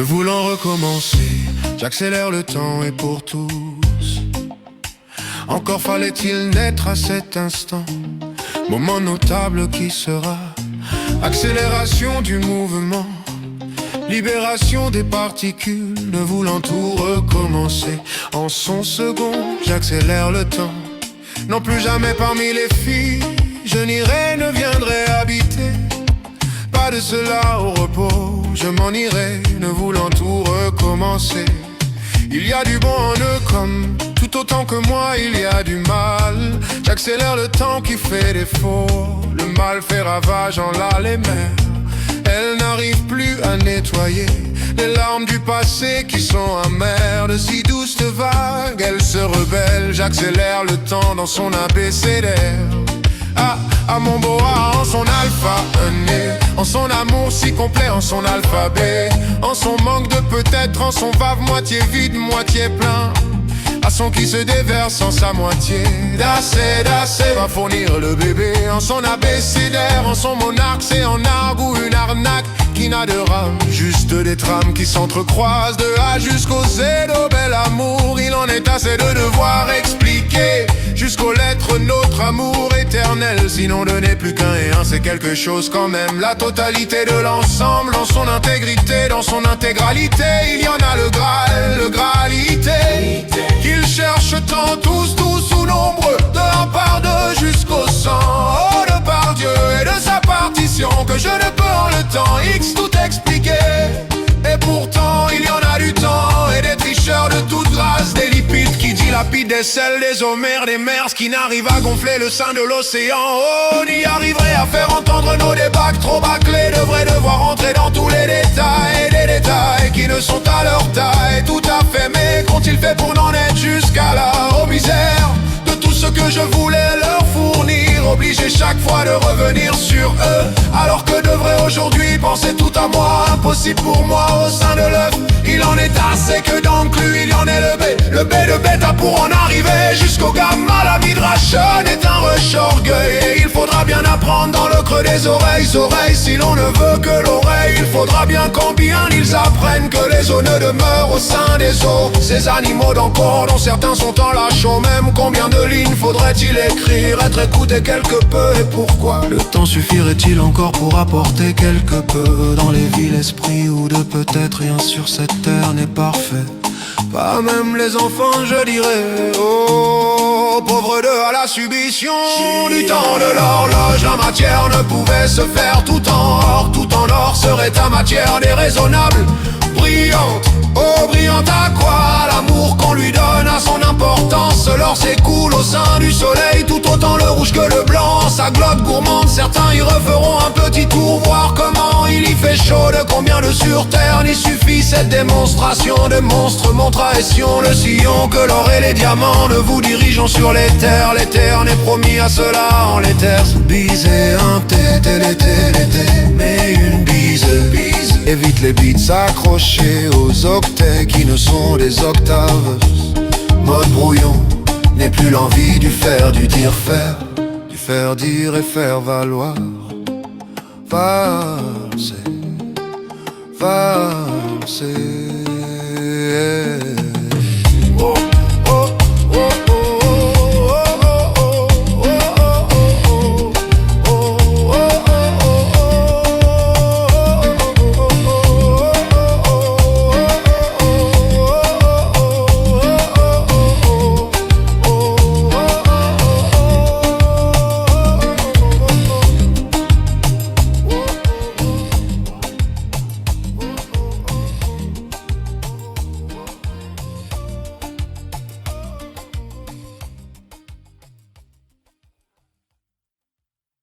voulant recommencer, j'accélère le temps et pour tous. Encore fallait-il naître à cet instant, moment notable qui sera accélération du mouvement, libération des particules, ne voulant tout recommencer. En son second, j'accélère le temps. Non plus jamais parmi les filles, je n'irai, ne viendrai habiter. Pas de cela au repos, je m'en irai, ne voulant tout recommencer. Il y a du bon en eux comme tout autant que moi il y a du mal. J'accélère le temps qui fait défaut, le mal fait ravage en l'âme et mer. Elle n'arrive plus à nettoyer les larmes du passé qui sont amères. De si douces vagues, elle se rebelle. J'accélère le temps dans son abécédaire. À mon boa en son alpha, en son amour si complet, en son alphabet, en son manque de peut-être, en son vave moitié vide, moitié plein, à son qui se déverse en sa moitié. D'assez va fournir le bébé, en son abécédaire, en son monarque, c'est en argue ou une arnaque qui n'a de rame, juste des trames qui s'entrecroisent de A jusqu'au Z. Au bel amour, il en est assez de devoir expliquer jusqu'aux lettres notre amour éternel. Sinon de n'est plus qu'un et un, c'est quelque chose quand même. La totalité de l'ensemble, dans son intégrité, dans son intégralité. Il y en a le Graal, le Graalité, qu'ils cherchent tant tous ou nombreux, de un par deux jusqu'au sang. Oh, de par Dieu et de sa partition, que je ne peux en le temps X tout expliquer. Et pourtant il y en a du temps et des tricheurs de toute grâce, des lipides qui dilapident des sels, des homères, des mers qui n'arrivent à gonfler le sein de l'océan. Oh, on y arriverait à faire entendre nos débats trop bâclés, devraient devoir entrer dans tous les détails, des détails qui ne sont à leur taille tout à fait. Mais qu'ont-ils fait pour n'en être jusqu'à là? Aux misères de tout ce que je voulais leur fournir, obligé chaque fois de revenir sur eux, alors que devrais aujourd'hui penser tout à moi. Impossible pour moi au sein de l'œuf, il en est assez que d'inclus il y en est le B de bêta pour en arriver jusqu'au gamma. La midrashon est un rush orgueil et il faudra bien apprendre dans le creux des oreilles. Si l'on ne veut que l'oreille, il faudra bien combien ils apprennent que les eaux ne demeurent au sein des eaux. Ces animaux d'encore dont certains sont en lâchant, même combien de lignes faudrait-il écrire, être écouté quelque peu et pourquoi? Le temps suffirait-il encore pour apporter quelque peu dans les villes esprits où de peut-être rien sur cette terre n'est parfait? Pas même les enfants je dirais. Oh, pauvre d'eux à la subition du temps de l'horloge. La matière ne pouvait se faire tout en or. Tout en or serait ta matière déraisonnable, brillante. Oh, brillante à quoi? L'amour qu'on lui donne a son importance. L'or s'écoule au sein du soleil, tout autant le rouge que le blanc. Sa glotte gourmande, certains y referont un petit tour, voir comment il y fait chaud. De combien de sur terre n'y suffit cette démonstration de monstres montraession. Le sillon que l'or et les diamants ne vous dirigeons sur les terres. L'éther n'est promis à cela en l'éther. Biser un tété, l'été, mais une bise. Évite les beats accrochés aux octets qui ne sont des octaves. Mode brouillon n'est plus l'envie du faire, du dire faire, du faire dire et faire valoir. Valser, valser. Oh.